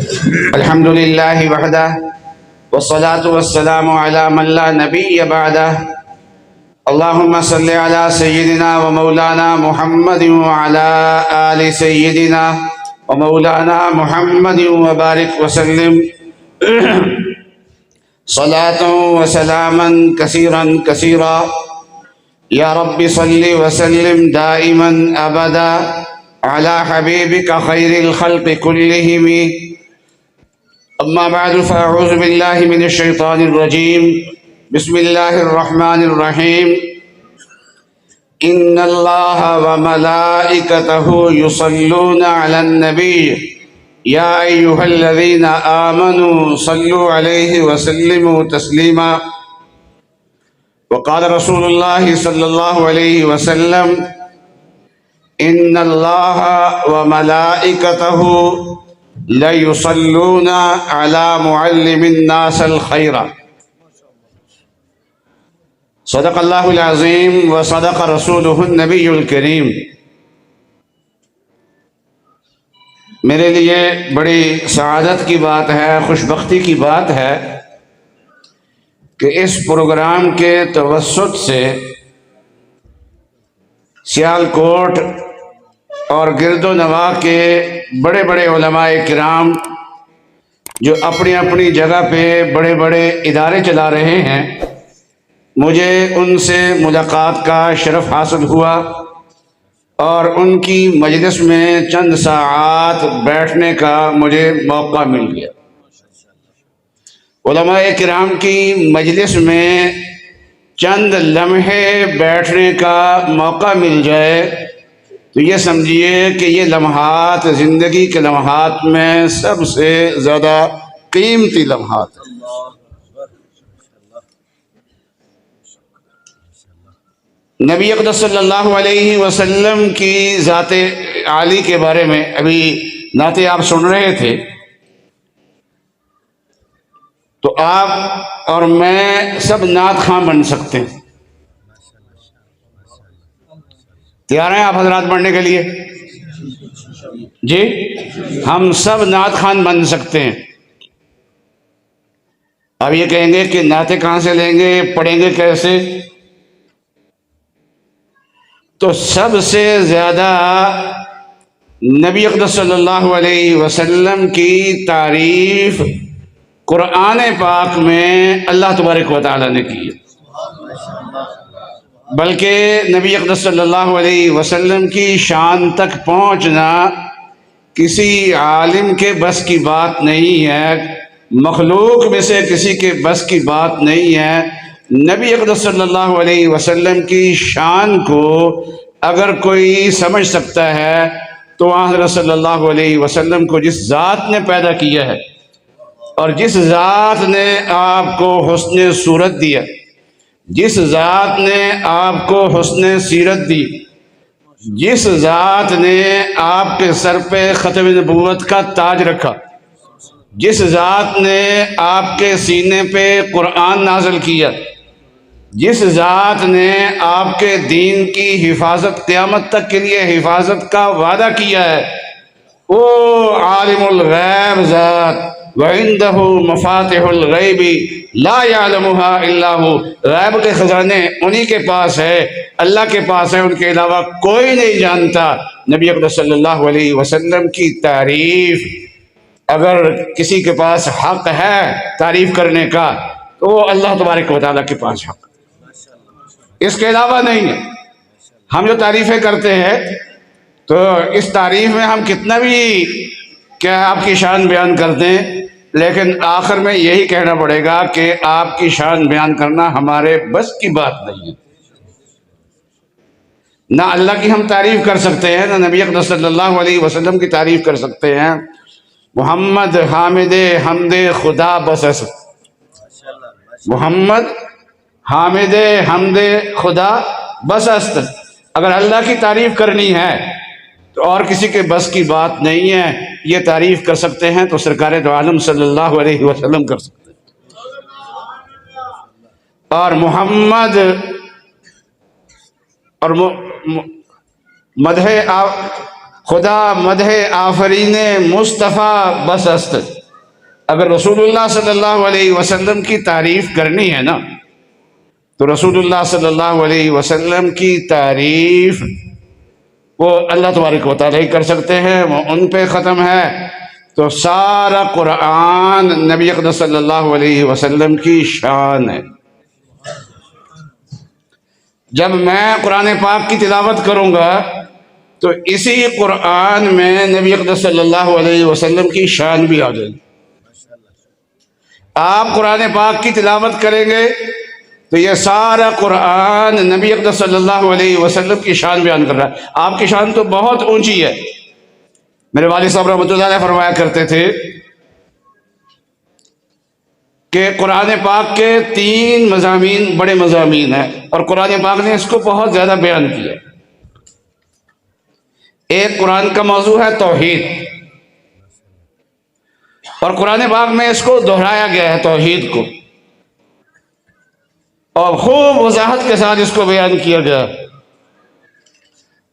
الحمد لله وحده والصلاة والسلام على من لا نبي بعده اللهم صل على سيدنا ومولانا محمد وعلى آل سيدنا ومولانا محمد وبارك وسلم صلاة وسلاما كثيرا كثيرا يا رب صل وسلم دائما أبدا على حبيبك خير الخلق كلهم. أما بعد فأعوذ بالله من الشيطان الرجيم. بسم الله الرحمن الرحيم. إن الله وملائكته يصلون على النبي يا أيها الذين آمنوا صلوا عليه وسلموا تسليما. وقال رسول الله صلى الله عليه وسلم إن الله وملائكته ليصلون على معلم الناس الخير. صدق اللہ العظیم وصدق رسولہ النبی الکریم. میرے لیے بڑی سعادت کی بات ہے، خوش بختی کی بات ہے کہ اس پروگرام کے توسط سے سیالکوٹ اور گرد و نواح کے بڑے بڑے علماء کرام جو اپنی اپنی جگہ پہ بڑے بڑے ادارے چلا رہے ہیں، مجھے ان سے ملاقات کا شرف حاصل ہوا اور ان کی مجلس میں چند ساعات بیٹھنے کا مجھے موقع مل گیا. علماء کرام کی مجلس میں چند لمحے بیٹھنے کا موقع مل جائے تو یہ سمجھیے کہ یہ لمحات زندگی کے لمحات میں سب سے زیادہ قیمتی لمحات ہیں. نبی اقدس صلی اللہ علیہ وسلم کی ذات عالی کے بارے میں ابھی نعتیں آپ سن رہے تھے، تو آپ اور میں سب نعت خواں بن سکتے ہیں. تیار ہیں آپ حضرات پڑھنے کے لیے؟ جی، ہم سب نعت خوان بن سکتے ہیں. اب یہ کہیں گے کہ نعتیں کہاں سے لیں گے، پڑھیں گے کیسے؟ تو سب سے زیادہ نبی اقدس صلی اللہ علیہ وسلم کی تعریف قرآن پاک میں اللہ تبارک و تعالیٰ نے کی ہے. بلکہ نبی اقدس صلی اللہ علیہ وسلم کی شان تک پہنچنا کسی عالم کے بس کی بات نہیں ہے، مخلوق میں سے کسی کے بس کی بات نہیں ہے. نبی اقدس صلی اللہ علیہ وسلم کی شان کو اگر کوئی سمجھ سکتا ہے تو حضرت صلی اللہ علیہ وسلم کو جس ذات نے پیدا کیا ہے اور جس ذات نے آپ کو حسن صورت دیا، جس ذات نے آپ کو حسن سیرت دی، جس ذات نے آپ کے سر پہ ختم نبوت کا تاج رکھا، جس ذات نے آپ کے سینے پہ قرآن نازل کیا، جس ذات نے آپ کے دین کی حفاظت قیامت تک کے لیے حفاظت کا وعدہ کیا ہے، وہ عالم الغیب ذات وعنده مفاتح الغیب لا يعلمها الا هو. غیب کے خزانے انہی کے پاس ہے، اللہ کے پاس ہے، ان کے علاوہ کوئی نہیں جانتا. نبی اقدس صلی اللہ علیہ وسلم کی تعریف اگر کسی کے پاس حق ہے تعریف کرنے کا تو وہ اللہ تبارک و تعالیٰ کے پاس حق، اس کے علاوہ نہیں ہے. ہم جو تعریفیں کرتے ہیں تو اس تعریف میں ہم کتنا بھی کیا آپ کی شان بیان کرتے ہیں، لیکن آخر میں یہی کہنا پڑے گا کہ آپ کی شان بیان کرنا ہمارے بس کی بات نہیں ہے. نہ اللہ کی ہم تعریف کر سکتے ہیں، نہ نبی اقدس صلی اللہ علیہ وسلم کی تعریف کر سکتے ہیں. محمد حامد حمد خدا بس است، محمد حامد حمد خدا بس است. اگر اللہ کی تعریف کرنی ہے تو اور کسی کے بس کی بات نہیں ہے. یہ تعریف کر سکتے ہیں تو سرکار دو عالم صلی اللہ علیہ وسلم کر سکتے ہیں. اور محمد اور مدح خدا مدح آفرین مصطفیٰ بس است. اگر رسول اللہ صلی اللہ علیہ وسلم کی تعریف کرنی ہے نا تو رسول اللہ صلی اللہ علیہ وسلم کی تعریف وہ اللہ تبارک و تعالیٰ ہی کر سکتے ہیں، وہ ان پہ ختم ہے۔ تو سارا قرآن نبی اقدس صلی اللہ علیہ وسلم کی شان ہے۔ جب میں قرآن پاک کی تلاوت کروں گا تو اسی قرآن میں نبی اقدس صلی اللہ علیہ وسلم کی شان بھی آ جائے گی۔ آپ قرآن پاک کی تلاوت کریں گے تو یہ سارا قرآن نبی اقدس صلی اللہ علیہ وسلم کی شان بیان کر رہا ہے۔ آپ کی شان تو بہت اونچی ہے۔ میرے والد صاحب رحمۃ اللہ علیہ فرمایا کرتے تھے کہ قرآن پاک کے 3 مضامین بڑے مضامین ہیں اور قرآن پاک نے اس کو بہت زیادہ بیان کیا۔ ایک قرآن کا موضوع ہے توحید، اور قرآن پاک میں اس کو دہرایا گیا ہے توحید کو، اور خوب وضاحت کے ساتھ اس کو بیان کیا گیا۔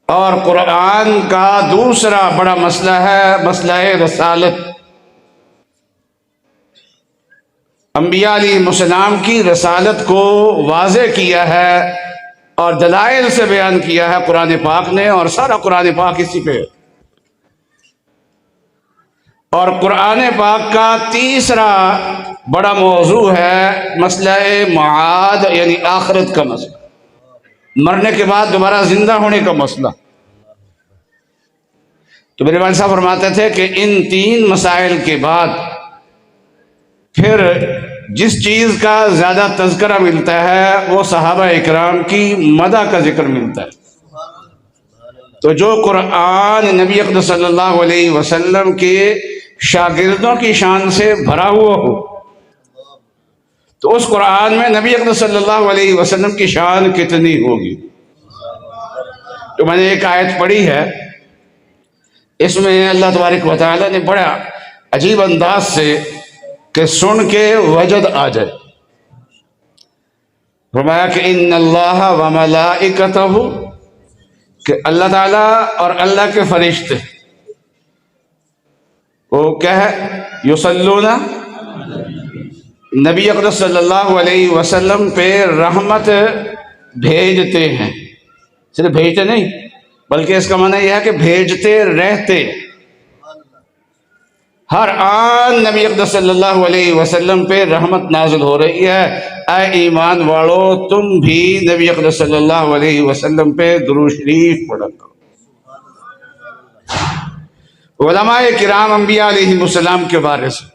اور قرآن کا دوسرا بڑا مسئلہ ہے مسئلہ رسالت۔ انبیاء علیہ السلام کی رسالت کو واضح کیا ہے اور دلائل سے بیان کیا ہے قرآن پاک نے، اور سارا قرآن پاک اسی پہ۔ اور قرآن پاک کا تیسرا بڑا موضوع ہے مسئلہ معاد، یعنی آخرت کا مسئلہ، مرنے کے بعد دوبارہ زندہ ہونے کا مسئلہ۔ تو میرے والد صاحب فرماتے تھے کہ ان 3 مسائل کے بعد پھر جس چیز کا زیادہ تذکرہ ملتا ہے وہ صحابہ اکرام کی مدح کا ذکر ملتا ہے۔ تو جو قرآن نبی اقدس صلی اللہ علیہ وسلم کے شاگردوں کی شان سے بھرا ہوا ہو تو اس قرآن میں نبی اقدس صلی اللہ علیہ وسلم کی شان کتنی ہوگی۔ تو میں نے ایک آیت پڑھی ہے، اس میں اللہ تبارک و تعالیٰ نے بڑا عجیب انداز سے کہ سن کے وجد آ جائے، فرمایا کہ ان اللہ و ملائکتہ، کہ اللہ تعالیٰ اور اللہ کے فرشتے وہ کیا ہے، یصلون، نبی اقدس صلی اللہ علیہ وسلم پہ رحمت بھیجتے ہیں۔ صرف بھیجتے نہیں بلکہ اس کا معنی یہ ہے کہ بھیجتے رہتے، ہر آن نبی اقدس صلی اللہ علیہ وسلم پہ رحمت نازل ہو رہی ہے۔ اے ایمان والو تم بھی نبی اقدس صلی اللہ علیہ وسلم پہ درود شریف پڑھا کرو۔ علماء کرام انبیاء علیہ السلام کے بارے سے،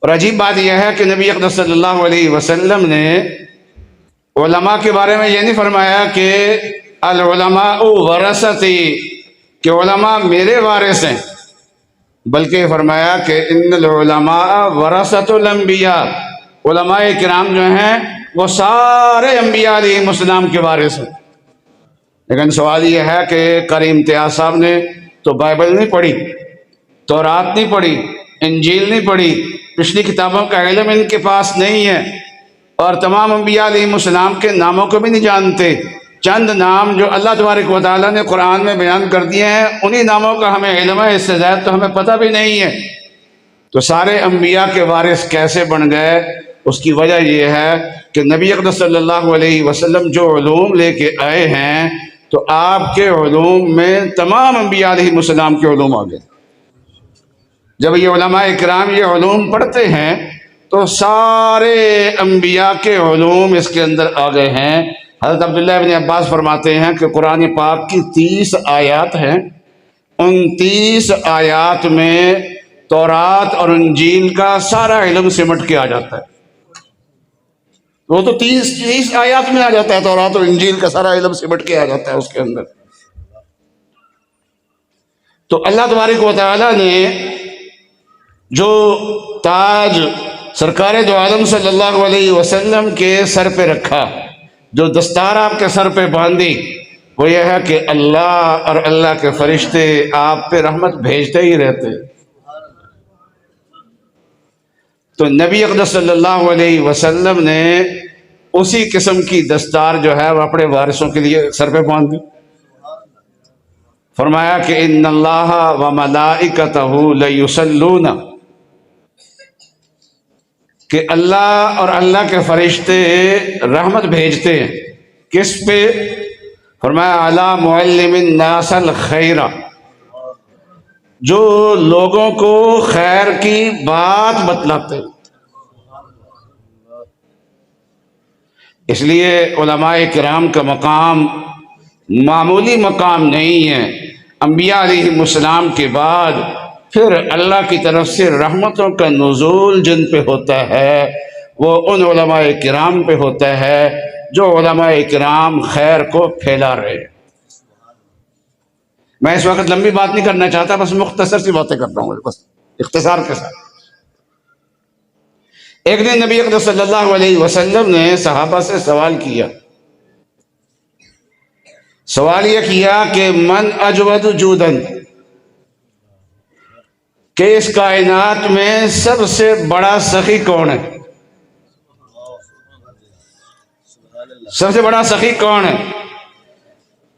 اور عجیب بات یہ ہے کہ نبی اقدس صلی اللہ علیہ وسلم نے علماء کے بارے میں یہ نہیں فرمایا کہ العلماء ورثتی، کہ علماء میرے وارث ہیں، بلکہ فرمایا کہ ان العلماء ورثۃ الانبیاء، علماء کرام جو ہیں وہ سارے انبیاء علیہ السلام کے وارث ہیں۔ لیکن سوال یہ ہے کہ قاری امتیاز صاحب نے تو بائبل نہیں پڑھی، تورات نہیں پڑھی، انجیل نہیں پڑھی، پچھلی کتابوں کا علم ان کے پاس نہیں ہے، اور تمام انبیاء علیہ السلام کے ناموں کو بھی نہیں جانتے۔ چند نام جو اللہ تبارک و تعالیٰ نے قرآن میں بیان کر دیے ہیں انہی ناموں کا ہمیں علم ہے، اس سے زیادہ تو ہمیں پتہ بھی نہیں ہے۔ تو سارے انبیاء کے وارث کیسے بن گئے؟ اس کی وجہ یہ ہے کہ نبی اقدس صلی اللہ علیہ وسلم جو علوم لے کے آئے ہیں تو آپ کے علوم میں تمام انبیاء علیہ السلام کے علوم آ گئے۔ جب یہ علماء کرام یہ علوم پڑھتے ہیں تو سارے انبیاء کے علوم اس کے اندر آ گئے ہیں۔ حضرت عبداللہ ابن عباس فرماتے ہیں کہ قرآن پاک کی 30 آیات ہیں، ان 30 آیات میں تورات اور انجیل کا سارا علم سمٹ کے آ جاتا ہے۔ وہ تو 30 آیات میں آ جاتا ہے، تورات اور انجیل کا سارا علم سمٹ کے آ جاتا ہے اس کے اندر۔ تو اللہ تبارک و تعالیٰ نے جو تاج سرکار دو عالم صلی اللہ علیہ وسلم کے سر پہ رکھا، جو دستار آپ کے سر پہ باندھی، وہ یہ ہے کہ اللہ اور اللہ کے فرشتے آپ پہ رحمت بھیجتے ہی رہتے۔ تو نبی اقدس صلی اللہ علیہ وسلم نے اسی قسم کی دستار جو ہے وہ اپنے وارثوں کے لیے سر پہ باندھ دی۔ فرمایا کہ ان اللہ و ملائکتہ لیصلون، کہ اللہ اور اللہ کے فرشتے رحمت بھیجتے ہیں کس پہ؟ فرمایا علی معلم الناس الخیر، جو لوگوں کو خیر کی بات بتلاتے ہیں۔ اس لیے علماء کرام کا مقام معمولی مقام نہیں ہے۔ انبیاء علیہ السلام کے بعد پھر اللہ کی طرف سے رحمتوں کا نزول جن پہ ہوتا ہے وہ ان علماء کرام پہ ہوتا ہے جو علماء کرام خیر کو پھیلا رہے ہیں۔ میں اس وقت لمبی بات نہیں کرنا چاہتا، بس مختصر سی باتیں کرتا ہوں، بس اختصار کے ساتھ۔ ایک دن نبی اکرم صلی اللہ علیہ وسلم نے صحابہ سے سوال کیا۔ سوال یہ کیا کہ من اجود جودن، کہ اس کائنات میں سب سے بڑا سخی کون ہے؟ سب سے بڑا سخی کون ہے؟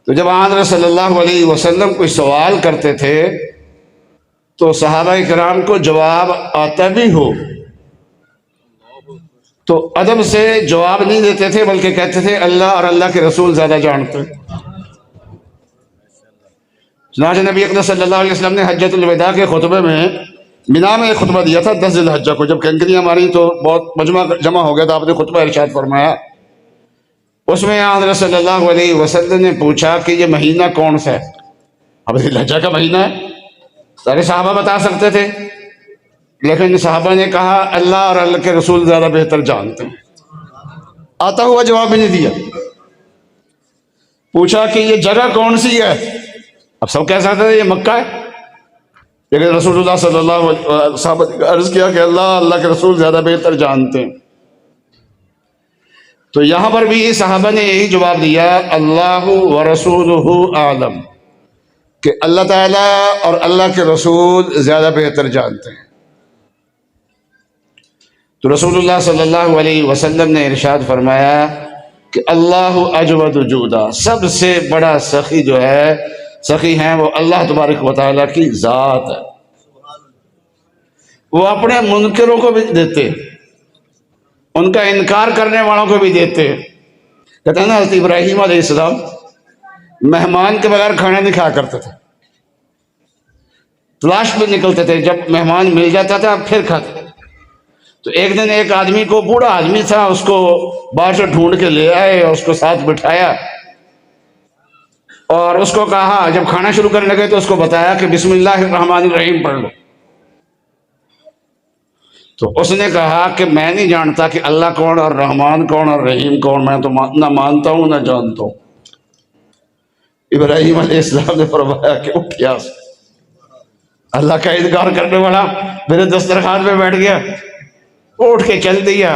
تو جب حضرت صلی اللہ علیہ وسلم کوئی سوال کرتے تھے تو صحابہ کرام کو جواب آتا بھی ہو تو ادب سے جواب نہیں دیتے تھے، بلکہ کہتے تھے اللہ اور اللہ کے رسول زیادہ جانتے۔ چنانچہ نبی اکرم صلی اللہ علیہ وسلم نے حجۃ الوداع کے خطبے میں مینا میں ایک خطبہ دیا تھا 10 ذی الحجہ کو، جب کنکریاں ماری تو بہت مجمع جمع ہو گیا تھا، آپ نے خطبہ ارشاد فرمایا۔ اس میں حضرت صلی اللہ علیہ وسلم نے پوچھا کہ یہ مہینہ کون سا ہے؟ اب ذی الحجہ کا مہینہ ہے، سارے صحابہ بتا سکتے تھے، لیکن صحابہ نے کہا اللہ اور اللہ کے رسول زیادہ بہتر جانتے ہیں۔ آتا ہوا جواب بھی نہیں دیا۔ پوچھا کہ یہ جگہ کون سی ہے؟ اب سب کہہ سکتے تھے یہ مکہ ہے، لیکن رسول اللہ صلی اللہ علیہ وسلم صحابہ نے عرض کیا کہ اللہ کے رسول زیادہ بہتر جانتے ہیں۔ تو یہاں پر بھی صحابہ نے یہی جواب دیا اللہ ورسولہ اعلم، کہ اللہ تعالیٰ اور اللہ کے رسول زیادہ بہتر جانتے ہیں۔ تو رسول اللہ صلی اللہ علیہ وسلم نے ارشاد فرمایا کہ اللہ اجود جودا، سب سے بڑا سخی جو ہے، سخی ہیں وہ اللہ تبارک و تعالیٰ کی ذات ہے۔ وہ اپنے منکروں کو بھی دیتے، ان کا انکار کرنے والوں کو بھی دیتے۔ کہتے ہیں نا حضرت ابراہیم علیہ السلام مہمان کے بغیر کھانا نہیں کھایا کرتے تھے، تلاش میں نکلتے تھے، جب مہمان مل جاتا تھا پھر کھاتے۔ تو ایک دن ایک آدمی کو، بوڑھا آدمی تھا، اس کو باہر سے ڈھونڈ کے لے آئے اور اس کو ساتھ بٹھایا اور اس کو کہا، جب کھانا شروع کرنے لگے تو اس کو بتایا کہ بسم اللہ الرحمن الرحیم پڑھ لو۔ تو اس نے کہا کہ میں نہیں جانتا کہ اللہ کون اور رحمان کون اور رحیم کون، میں تو نہ مانتا ہوں نہ جانتا ہوں۔ ابراہیم علیہ السلام نے فرمایا کہ اٹھ یہاں سے، اللہ کا انکار کرنے والا میرے دسترخوان پہ بیٹھ گیا، اٹھ کے چل دیا۔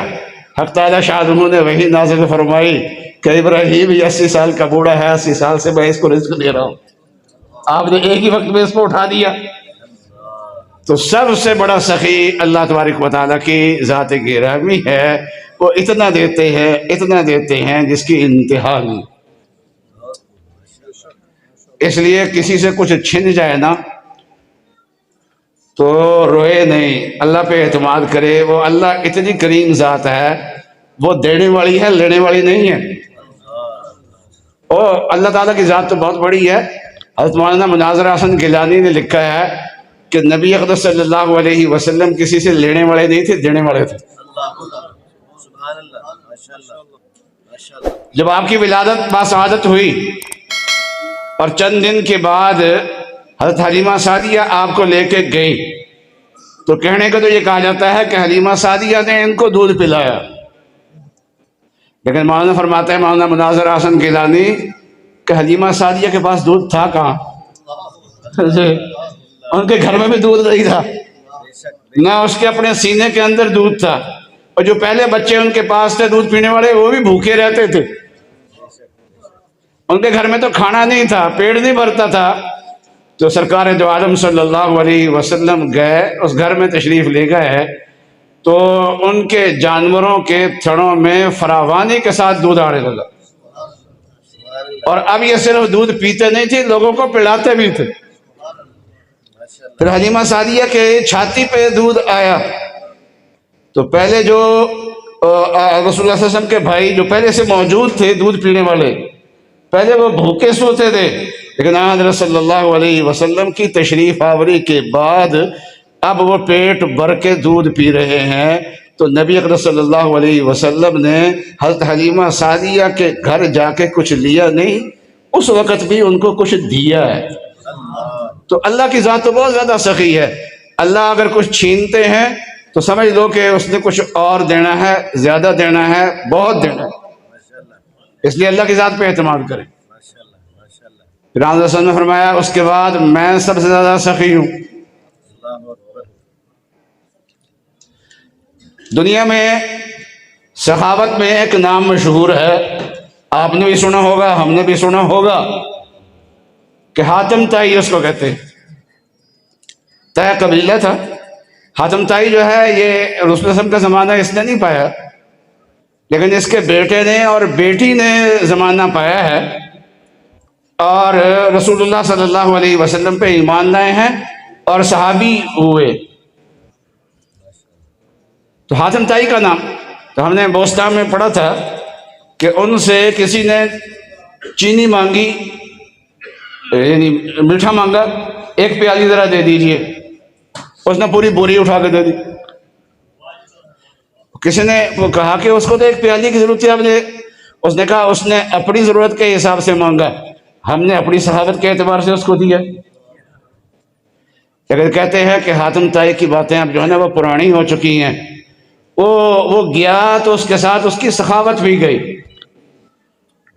حق تعالیٰ شاہ نے وہی نازل فرمائی کہ ابراہیم یہ 80 سال کا بوڑھا ہے، 80 سال سے میں اس کو رزق دے رہا ہوں، آپ نے ایک ہی وقت میں اس کو اٹھا دیا۔ تو سب سے بڑا سخی اللہ تبارک و تعالیٰ کی ذات گرامی ہے، وہ اتنا دیتے ہیں، اتنا دیتے ہیں جس کی انتہا نہیں۔ اس لیے کسی سے کچھ چھن جائے نا تو روئے نہیں، اللہ پہ اعتماد کرے۔ وہ اللہ اتنی کریم ذات ہے، وہ دینے والی ہے، لینے والی نہیں ہے۔ اور اللہ تعالیٰ کی ذات تو بہت بڑی ہے۔ حضرت مولانا مناظر حسن گیلانی نے لکھا ہے کہ نبی اقدس صلی اللہ علیہ وسلم کسی سے لینے والے نہیں تھے، دینے والے تھے۔ جب آپ کی ولادت باسعادت ہوئی اور چند دن کے بعد حضرت حلیمہ سعدیہ آپ کو لے کے گئی، تو کہنے کا تو یہ کہا جاتا ہے کہ حلیمہ سعدیہ نے ان کو دودھ پلایا، لیکن مولانا فرماتا ہے مولانا مناظر حسن گیلانی کہ حلیمہ سعدیہ کے پاس دودھ تھا کہاں؟ ان کے گھر میں بھی دودھ نہیں تھا، نہ اس کے اپنے سینے کے اندر دودھ تھا، اور جو پہلے بچے ان کے پاس تھے دودھ پینے والے وہ بھی بھوکے رہتے تھے، ان کے گھر میں تو کھانا نہیں تھا، پیٹ نہیں بھرتا تھا۔ تو سرکار دو عالم صلی اللہ علیہ وسلم گئے، اس گھر میں تشریف لے گئے، تو ان کے جانوروں کے تھڑوں میں فراوانی کے ساتھ دودھ آنے لگا۔ اور اب یہ صرف دودھ پیتے نہیں تھے، لوگوں کو پلاتے بھی تھے۔ پھر حلیمہ سعدیہ کے چھاتی پہ دودھ آیا تو پہلے جو رسول اللہ صلی اللہ علیہ وسلم کے بھائی جو پہلے سے موجود تھے دودھ پینے والے، پہلے وہ بھوکے سوتے تھے، لیکن حضرت صلی اللہ علیہ وسلم کی تشریف آوری کے بعد اب وہ پیٹ بھر کے دودھ پی رہے ہیں۔ تو نبی اکرم صلی اللہ علیہ وسلم نے حضرت حلیمہ سعدیہ کے گھر جا کے کچھ لیا نہیں، اس وقت بھی ان کو کچھ دیا ہے۔ تو اللہ کی ذات تو بہت زیادہ سخی ہے، اللہ اگر کچھ چھینتے ہیں تو سمجھ لو کہ اس نے کچھ اور دینا ہے، زیادہ دینا ہے، بہت دینا ہے، اس لیے اللہ کی ذات پہ اعتماد کریں۔ پھر حضرت صلی اللہ علیہ وسلم نے فرمایا اس کے بعد میں سب سے زیادہ سخی ہوں۔ دنیا میں سخاوت میں ایک نام مشہور ہے، آپ نے بھی سنا ہوگا، ہم نے بھی سنا ہوگا، کہ حاتم طائی اس کو کہتے ہیں۔ طے قبیلہ تھا، حاتم طائی جو ہے یہ رسول اللہ صلی اللہ علیہ وسلم کا زمانہ اس نے نہیں پایا، لیکن اس کے بیٹے نے اور بیٹی نے زمانہ پایا ہے، اور رسول اللہ صلی اللہ علیہ وسلم پہ ایمان لائے ہیں اور صحابی ہوئے۔ تو حاتم طائی کا نام تو ہم نے بوسطہ میں پڑھا تھا کہ ان سے کسی نے چینی مانگی، یعنی میٹھا مانگا، ایک پیالی ذرا دے دیجئے، اس نے پوری بوری اٹھا کے دے دی۔ کسی نے وہ کہا کہ اس کو تو ایک پیالی کی ضرورت ہے، اس نے کہا اس نے اپنی ضرورت کے حساب سے مانگا، ہم نے اپنی صحابت کے اعتبار سے اس کو دیا۔ لیکن کہتے ہیں کہ حاتم طائی کی باتیں اب جو ہے نا وہ پرانی ہو چکی ہیں، وہ گیا تو اس کے ساتھ اس کی سخاوت بھی گئی،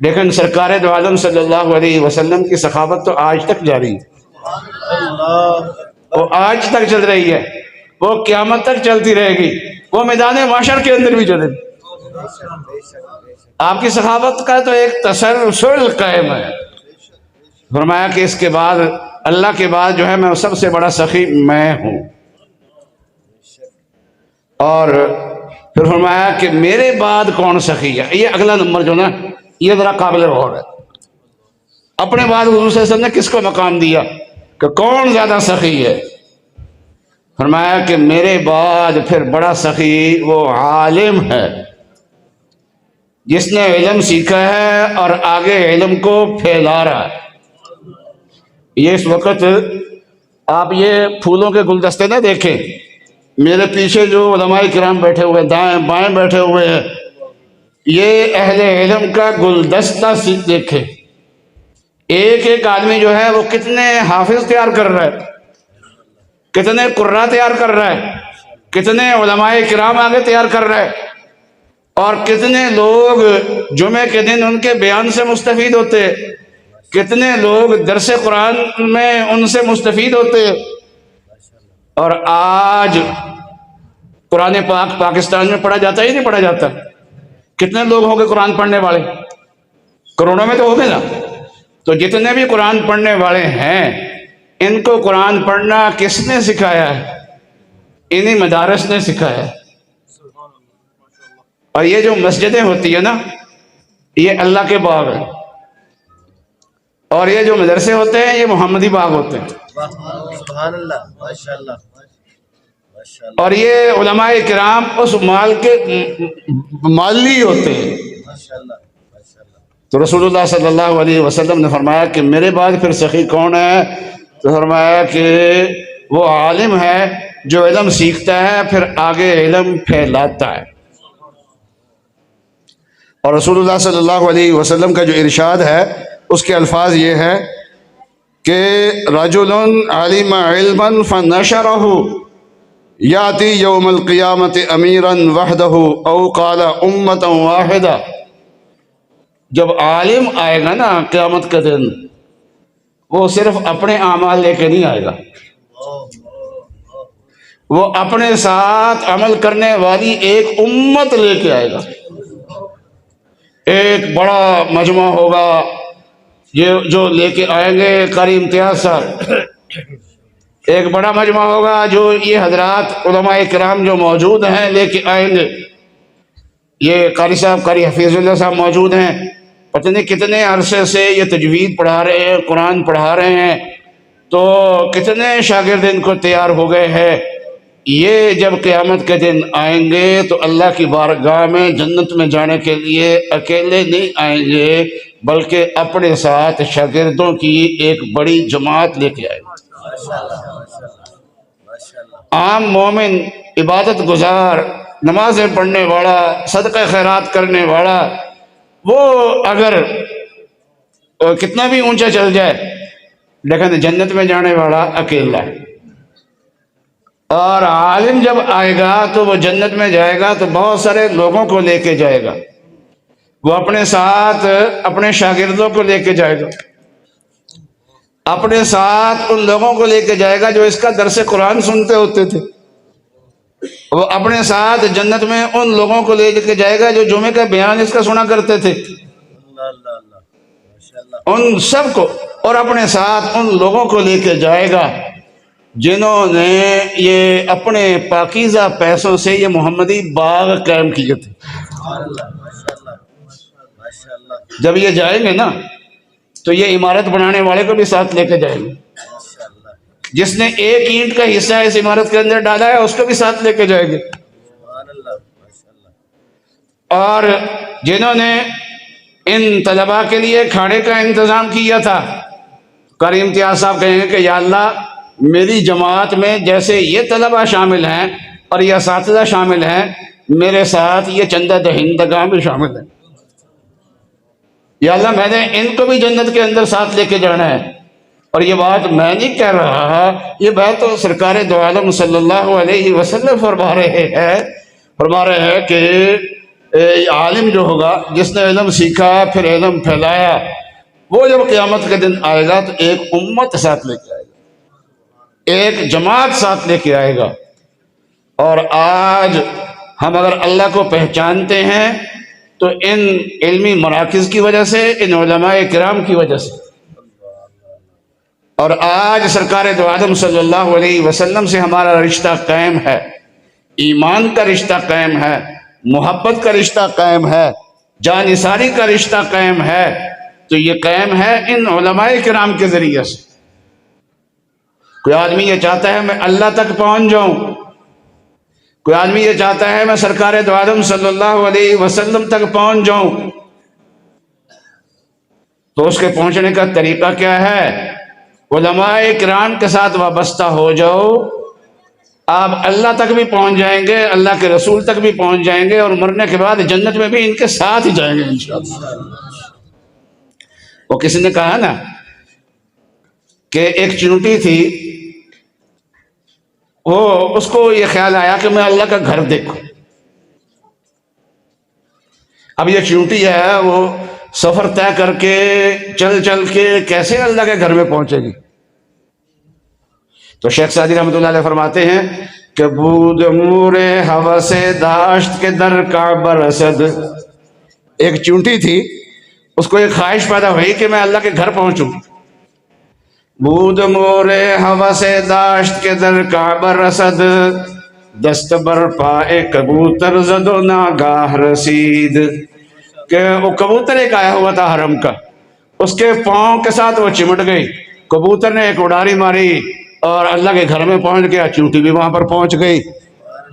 لیکن سرکار دو عالم صلی اللہ علیہ وسلم کی سخاوت تو آج تک جاری ہے، وہ آج تک چل رہی ہے، وہ قیامت تک چلتی رہے گی، وہ میدان محشر کے اندر بھی چلے گی۔ آپ کی سخاوت کا تو ایک تسلسل قائم ہے۔ فرمایا کہ اس کے بعد اللہ کے بعد جو ہے میں سب سے بڑا سخی میں ہوں، اور پھر فرمایا کہ میرے بعد کون سخی ہے۔ یہ اگلا نمبر جو نا یہ ذرا قابل غور ہے، اپنے بعد حضور صلی اللہ علیہ وسلم نے کس کو مقام دیا کہ کون زیادہ سخی ہے۔ فرمایا کہ میرے بعد پھر بڑا سخی وہ عالم ہے جس نے علم سیکھا ہے اور آگے علم کو پھیلا رہا ہے۔ یہ اس وقت آپ یہ پھولوں کے گلدستے نہ دیکھیں، میرے پیچھے جو علماء کرام بیٹھے ہوئے دائیں بائیں بیٹھے ہوئے ہیں، یہ اہل علم کا گلدستہ دیکھیں۔ ایک ایک آدمی جو ہے وہ کتنے حافظ تیار کر رہا ہے، کتنے قرآ تیار کر رہا ہے، کتنے علماء کرام آگے تیار کر رہا ہے، اور کتنے لوگ جمعے کے دن ان کے بیان سے مستفید ہوتے، کتنے لوگ درس قرآن میں ان سے مستفید ہوتے۔ اور آج قرآن پاک پاکستان میں پڑھا جاتا ہی نہیں پڑھا جاتا۔ کتنے لوگ ہوں گے قرآن پڑھنے والے؟ کروڑوں میں تو ہو گئے نا۔ تو جتنے بھی قرآن پڑھنے والے ہیں ان کو قرآن پڑھنا کس نے سکھایا ہے؟ انہی مدارس نے سکھایا ہے۔ اور یہ جو مسجدیں ہوتی ہیں نا یہ اللہ کے باغ ہیں، اور یہ جو مدرسے ہوتے ہیں یہ محمدی باغ ہوتے ہیں، سبحان اللہ، ماشاءاللہ، اور یہ علماء کرام اس مال کے مالی ہوتے ہیں۔ تو رسول اللہ صلی اللہ علیہ وسلم نے فرمایا کہ میرے بعد پھر سخی کون ہے؟ تو فرمایا کہ وہ عالم ہے جو علم سیکھتا ہے پھر آگے علم پھیلاتا ہے۔ اور رسول اللہ صلی اللہ علیہ وسلم کا جو ارشاد ہے اس کے الفاظ یہ ہے کہ رجل علم علما فنشرہ یاتی یوم القیامت امیرا وحدہ او قال امتا واحدہ۔ جب عالم آئے گا نا قیامت کے دن وہ صرف اپنے اعمال لے کے نہیں آئے گا، وہ اپنے ساتھ عمل کرنے والی ایک امت لے کے آئے گا۔ ایک بڑا مجمع ہوگا یہ جو لے کے آئیں گے قاری امتیاز صاحب، ایک بڑا مجمع ہوگا جو یہ حضرات علماء کرام جو موجود ہیں لے کے آئیں گے، یہ قاری صاحب قاری حفیظ اللہ صاحب موجود ہیں، پتہ نہیں کتنے عرصے سے یہ تجوید پڑھا رہے ہیں، قرآن پڑھا رہے ہیں، تو کتنے شاگرد ان کو تیار ہو گئے ہیں۔ یہ جب قیامت کے دن آئیں گے تو اللہ کی بارگاہ میں جنت میں جانے کے لیے اکیلے نہیں آئیں گے، بلکہ اپنے ساتھ شاگردوں کی ایک بڑی جماعت لے کے آئیں گے۔ عام مومن، عبادت گزار، نمازیں پڑھنے والا، صدقہ خیرات کرنے والا، وہ اگر کتنا بھی اونچا چل جائے لیکن جنت میں جانے والا اکیلا ہے۔ اور عالم جب آئے گا تو وہ جنت میں جائے گا تو بہت سارے لوگوں کو لے کے جائے گا، وہ اپنے ساتھ اپنے شاگردوں کو لے کے جائے گا، اپنے ساتھ ان لوگوں کو لے کے جائے گا جو اس کا درس قرآن سنتے ہوتے تھے، وہ اپنے ساتھ جنت میں ان لوگوں کو لے کے جائے گا جو جمعے کا بیان اس کا سنا کرتے تھے، ان سب کو، اور اپنے ساتھ ان لوگوں کو لے کے جائے گا جنہوں نے یہ اپنے پاکیزہ پیسوں سے یہ محمدی باغ قائم کیے تھے۔ جب یہ جائیں گے نا تو یہ عمارت بنانے والے کو بھی ساتھ لے کے جائیں گے، جس نے ایک اینٹ کا حصہ اس عمارت کے اندر ڈالا ہے اس کو بھی ساتھ لے کے جائیں گے، اور جنہوں نے ان طلباء کے لیے کھانے کا انتظام کیا تھا، قاری امتیاز صاحب کہیں گے کہ یا اللہ میری جماعت میں جیسے یہ طلباء شامل ہیں اور یہ اساتذہ شامل ہیں، میرے ساتھ یہ چندہ دہندگان بھی شامل ہیں، یا اللہ میں نے ان کو بھی جنت کے اندر ساتھ لے کے جانا ہے۔ اور یہ بات میں نہیں کہہ رہا، یہ بات تو سرکار دو عالم صلی اللہ علیہ وسلم فرما رہے ہیں کہ عالم جو ہوگا جس نے علم سیکھا پھر علم پھیلایا، وہ جب قیامت کے دن آئے گا تو ایک امت ساتھ لے کے آئے گا، ایک جماعت ساتھ لے کے آئے گا۔ اور آج ہم اگر اللہ کو پہچانتے ہیں تو ان علمی مراکز کی وجہ سے، ان علماء کرام کی وجہ سے، اور آج سرکار دو عالم صلی اللہ علیہ وسلم سے ہمارا رشتہ قائم ہے، ایمان کا رشتہ قائم ہے، محبت کا رشتہ قائم ہے، جانثاری کا رشتہ قائم ہے، تو یہ قائم ہے ان علماء کرام کے ذریعے سے۔ کوئی آدمی یہ چاہتا ہے میں اللہ تک پہنچ جاؤں، کوئی آدمی یہ چاہتا ہے میں سرکار دو عالم صلی اللہ علیہ وسلم تک پہنچ جاؤں، تو اس کے پہنچنے کا طریقہ کیا ہے؟ علماء کرام کے ساتھ وابستہ ہو جاؤ، آپ اللہ تک بھی پہنچ جائیں گے، اللہ کے رسول تک بھی پہنچ جائیں گے، اور مرنے کے بعد جنت میں بھی ان کے ساتھ ہی جائیں گے انشاءاللہ۔ وہ کسی نے کہا نا کہ ایک چنوٹی تھی، وہ اس کو یہ خیال آیا کہ میں اللہ کا گھر دیکھوں۔ اب یہ چنوٹی ہے وہ سفر طے کر کے چل چل کے کیسے اللہ کے گھر میں پہنچے گی؟ تو شیخ سعدی رحمۃ اللہ علیہ فرماتے ہیں کہ بود مور ہوس داشت کے در کا برسد، ایک چونٹی تھی، اس کو ایک خواہش پیدا ہوئی کہ میں اللہ کے گھر پہنچوں۔ بود مور ہوس داشت کے در کا برسد، دست بر پائے کبوتر زد و ناگاہ رسید، کہ وہ کبوتر ایک آیا ہوا تھا حرم کا، اس کے پاؤں کے ساتھ وہ چمٹ گئی، کبوتر نے ایک اڈاری ماری اور اللہ کے گھر میں پہنچ گیا، چونٹی بھی وہاں پر پہنچ گئی۔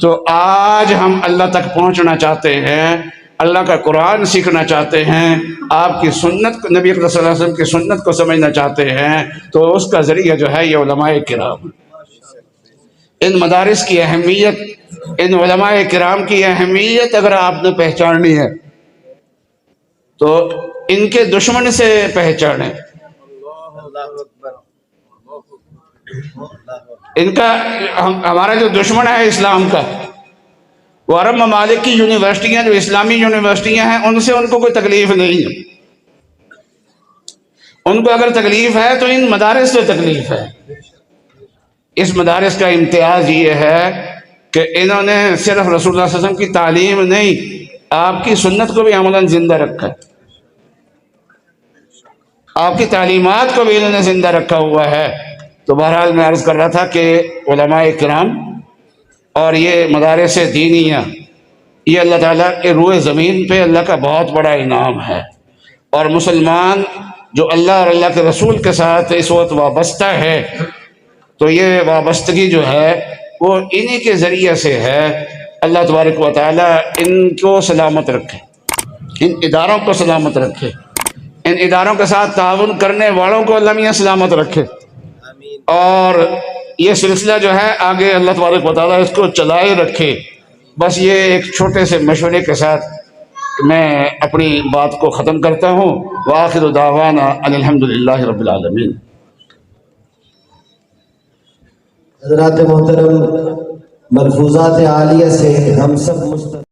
تو آج ہم اللہ تک پہنچنا چاہتے ہیں، اللہ کا قرآن سیکھنا چاہتے ہیں، آپ کی سنت، نبی صلی اللہ علیہ وسلم کی سنت کو سمجھنا چاہتے ہیں، تو اس کا ذریعہ جو ہے یہ علماء کرام۔ ان مدارس کی اہمیت، ان علماء کرام کی اہمیت اگر آپ نے پہچاننی ہے تو ان کے دشمن سے پہچانے۔ ان کا ہمارا جو دشمن ہے اسلام کا، وہ عرب ممالک کی یونیورسٹیاں، جو اسلامی یونیورسٹیاں ہیں، ان سے ان کو کوئی تکلیف نہیں ہے۔ ان کو اگر تکلیف ہے تو ان مدارس سے تکلیف ہے۔ اس مدارس کا امتیاز یہ ہے کہ انہوں نے صرف رسول اللہ صلی اللہ علیہ وسلم کی تعلیم نہیں، آپ کی سنت کو بھی عملاً زندہ رکھا ہے، آپ کی تعلیمات کو بھی انہوں نے زندہ رکھا ہوا ہے۔ تو بہرحال میں عرض کر رہا تھا کہ علماء کرام اور یہ مدارس دینیہ، یہ اللہ تعالیٰ کے روئے زمین پہ اللہ کا بہت بڑا انعام ہے، اور مسلمان جو اللہ اور اللہ کے رسول کے ساتھ اس وقت وابستہ ہے تو یہ وابستگی جو ہے وہ انہی کے ذریعے سے ہے۔ اللہ تبارک و تعالیٰ ان کو سلامت رکھے، ان اداروں کو سلامت رکھے، ان اداروں کے ساتھ تعاون کرنے والوں کو اللہ میاں سلامت رکھے، آمین۔ اور یہ سلسلہ جو ہے آگے اللہ تبارک و تعالیٰ اس کو چلائے رکھے۔ بس یہ ایک چھوٹے سے مشورے کے ساتھ میں اپنی بات کو ختم کرتا ہوں۔ وآخر دعوانا ان الحمد للہ رب العالمین۔ حضرات محترم، ملفوظات عالیہ سے ہم سب